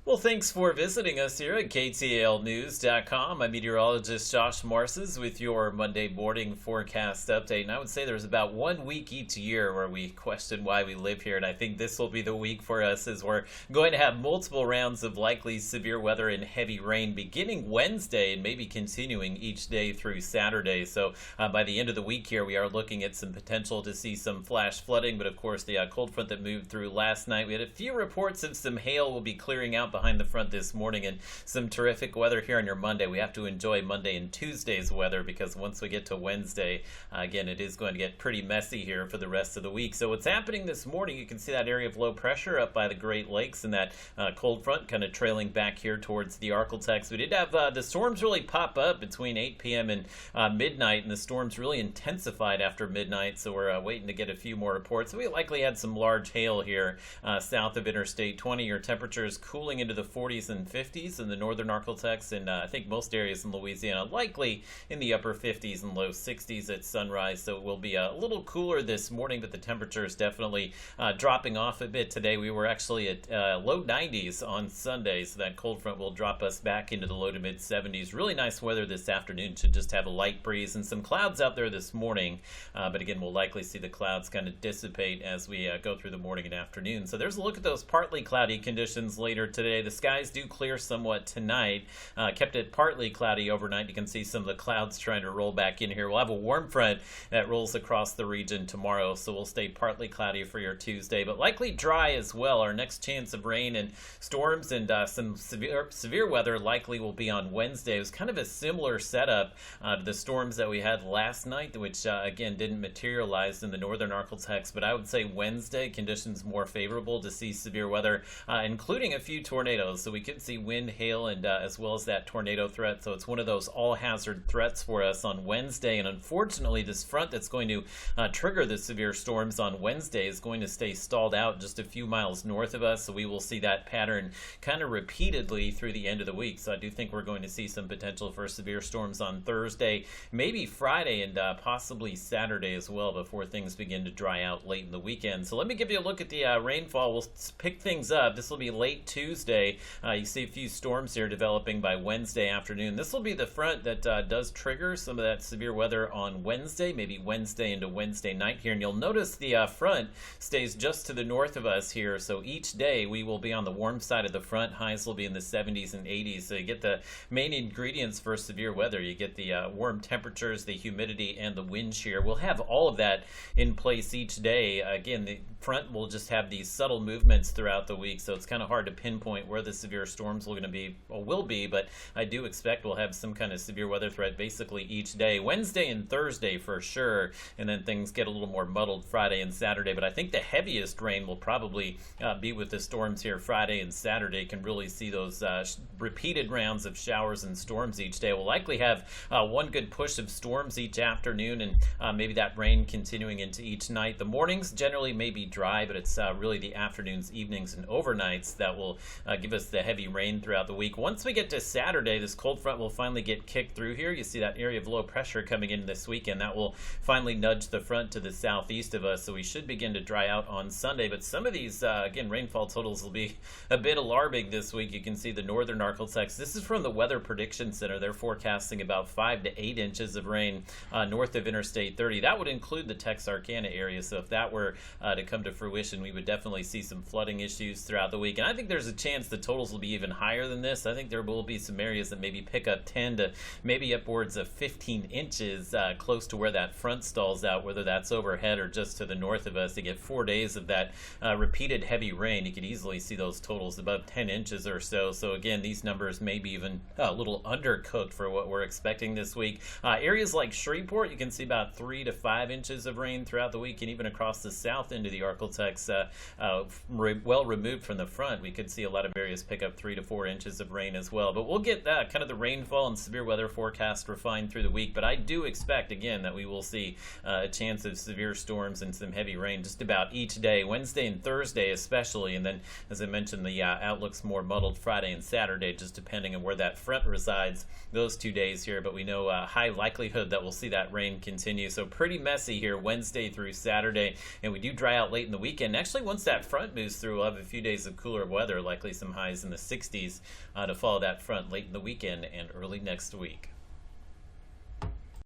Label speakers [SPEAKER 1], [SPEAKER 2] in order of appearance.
[SPEAKER 1] Well, thanks for visiting us here at KTALnews.com. I'm meteorologist Josh Marces with your Monday morning forecast update. And I would say there's about 1 week each year where we question why we live here. And I think this will be the week for us as we're going to have multiple rounds of likely severe weather and heavy rain beginning Wednesday and maybe continuing each day through Saturday. So by the end of the week here, we are looking at some potential to see some flash flooding. But of course, the cold front that moved through last night, we had a few reports of some hail will be clearing out behind the front this morning, and some terrific weather here on your Monday. We have to enjoy Monday and Tuesday's weather because once we get to Wednesday, again, it is going to get pretty messy here for the rest of the week. So what's happening this morning, you can see that area of low pressure up by the Great Lakes and that cold front kind of trailing back here towards the Arklatex. We did have the storms really pop up between 8 p.m. and midnight, and the storms really intensified after midnight, so we're waiting to get a few more reports. We likely had some large hail here south of Interstate 20. Your temperatures cooling into the 40s and 50s in the northern Arklatex, and I think most areas in Louisiana likely in the upper 50s and low 60s at sunrise. So it will be a little cooler this morning, but the temperature is definitely dropping off a bit today. We were actually at low 90s on Sunday, so that cold front will drop us back into the low to mid 70s. Really nice weather this afternoon. Should just have a light breeze and some clouds out there this morning, but again, we'll likely see the clouds kind of dissipate as we go through the morning and afternoon. So there's a look at those partly cloudy conditions later today. The skies do clear somewhat tonight. Kept it partly cloudy overnight. You can see some of the clouds trying to roll back in here. We'll have a warm front that rolls across the region tomorrow, so we'll stay partly cloudy for your Tuesday, but likely dry as well. Our next chance of rain and storms and some severe weather likely will be on Wednesday. It was kind of a similar setup to the storms that we had last night, which again didn't materialize in the northern Arklatex, but I would say Wednesday conditions more favorable to see severe weather, including a few tornadoes. So we could see wind, hail, and as well as that tornado threat. So it's one of those all-hazard threats for us on Wednesday. And unfortunately, this front that's going to trigger the severe storms on Wednesday is going to stay stalled out just a few miles north of us. So we will see that pattern kind of repeatedly through the end of the week. So I do think we're going to see some potential for severe storms on Thursday, maybe Friday, and possibly Saturday as well before things begin to dry out late in the weekend. So let me give you a look at the rainfall. We'll pick things up. This will be late Tuesday. You see a few storms here developing by Wednesday afternoon. This will be the front that does trigger some of that severe weather on Wednesday, maybe Wednesday into Wednesday night here. And you'll notice the front stays just to the north of us here. So each day we will be on the warm side of the front. Highs will be in the 70s and 80s. So you get the main ingredients for severe weather. You get the warm temperatures, the humidity, and the wind shear. We'll have all of that in place each day. Again, the front will just have these subtle movements throughout the week, so it's kind of hard to pinpoint where the severe storms will be, but I do expect we'll have some kind of severe weather threat basically each day. Wednesday and Thursday for sure, and then things get a little more muddled Friday and Saturday, but I think the heaviest rain will probably be with the storms here Friday and Saturday. Can really see those repeated rounds of showers and storms each day. We'll likely have one good push of storms each afternoon, and maybe that rain continuing into each night. The mornings generally may be dry, but it's really the afternoons, evenings, and overnights that will give us the heavy rain throughout the week. Once we get to Saturday, this cold front will finally get kicked through here. You see that area of low pressure coming in this weekend. That will finally nudge the front to the southeast of us, so we should begin to dry out on Sunday. But some of these, again, rainfall totals will be a bit alarming this week. You can see the northern Arklatex. This is from the Weather Prediction Center. They're forecasting about 5 to 8 inches of rain north of Interstate 30. That would include the Texarkana area, so if that were to come to fruition, we would definitely see some flooding issues throughout the week. And I think there's a chance the totals will be even higher than this. I think there will be some areas that maybe pick up 10 to maybe upwards of 15 inches close to where that front stalls out, whether that's overhead or just to the north of us. To get 4 days of that repeated heavy rain, you could easily see those totals above 10 inches or so. So again, these numbers may be even a little undercooked for what we're expecting this week. Areas like Shreveport, you can see about 3 to 5 inches of rain throughout the week, and even across the south end of the Arklatex, well removed from the front, we could see a lot of areas pick up 3 to 4 inches of rain as well. But we'll get kind of the rainfall and severe weather forecast refined through the week. But I do expect, again, that we will see a chance of severe storms and some heavy rain just about each day, Wednesday and Thursday especially. And then, as I mentioned, the outlook's more muddled Friday and Saturday, just depending on where that front resides those 2 days here. But we know high likelihood that we'll see that rain continue. So pretty messy here Wednesday through Saturday. And we do dry out late in the weekend. Actually, once that front moves through, we'll have a few days of cooler weather, likely likely some highs in the 60s to follow that front late in the weekend and early next week.